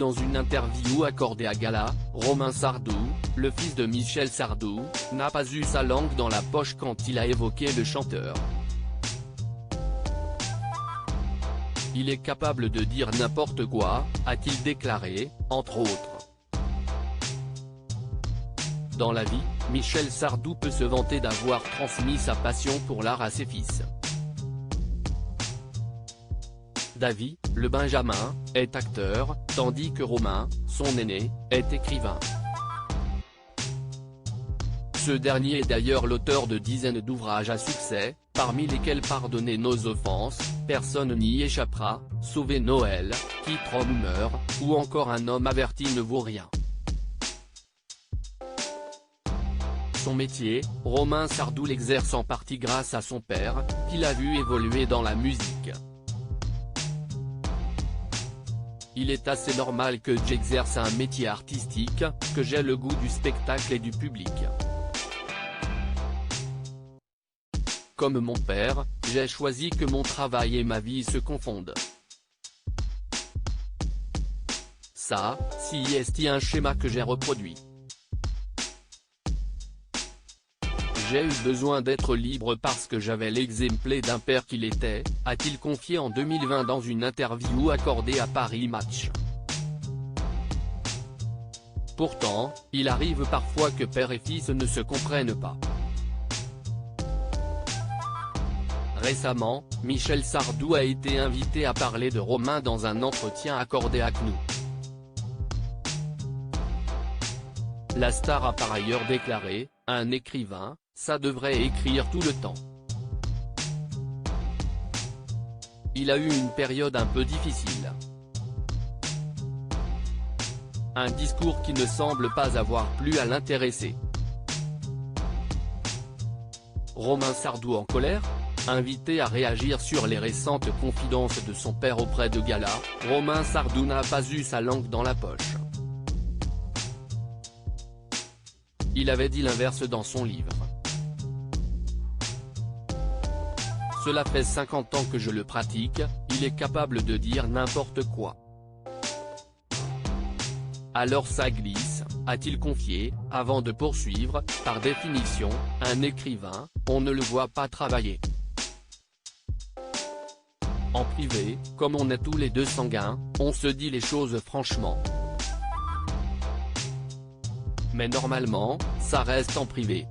Dans une interview accordée à Gala, Romain Sardou, le fils de Michel Sardou, n'a pas eu sa langue dans la poche quand il a évoqué le chanteur. Il est capable de dire n'importe quoi, a-t-il déclaré, entre autres. Dans la vie, Michel Sardou peut se vanter d'avoir transmis sa passion pour l'art à ses fils. Davy, le benjamin, est acteur, tandis que Romain, son aîné, est écrivain. Ce dernier est d'ailleurs l'auteur de dizaines d'ouvrages à succès, parmi lesquels Pardonnez nos offenses, Personne n'y échappera, Sauver Noël, Qui tremble meurt, ou encore Un homme averti ne vaut rien. Son métier, Romain Sardou l'exerce en partie grâce à son père, qui l'a vu évoluer dans la musique. Il est assez normal que j'exerce un métier artistique, que j'ai le goût du spectacle et du public. Comme mon père, j'ai choisi que mon travail et ma vie se confondent. Ça, c'est un schéma que j'ai reproduit. J'ai eu besoin d'être libre parce que j'avais l'exemple d'un père qu'il était, a-t-il confié en 2020 dans une interview accordée à Paris Match. Pourtant, il arrive parfois que père et fils ne se comprennent pas. Récemment, Michel Sardou a été invité à parler de Romain dans un entretien accordé à CNOO. La star a par ailleurs déclaré, « Un écrivain, ça devrait écrire tout le temps. Il a eu une période un peu difficile. Un discours qui ne semble pas avoir plu à l'intéressé. » Romain Sardou en colère ? Invité à réagir sur les récentes confidences de son père auprès de Gala, Romain Sardou n'a pas eu sa langue dans la poche. Il avait dit l'inverse dans son livre. Cela fait 50 ans que je le pratique, il est capable de dire n'importe quoi. Alors ça glisse, a-t-il confié, avant de poursuivre, par définition, un écrivain, on ne le voit pas travailler. En privé, comme on est tous les deux sanguins, on se dit les choses franchement. Mais normalement, ça reste en privé.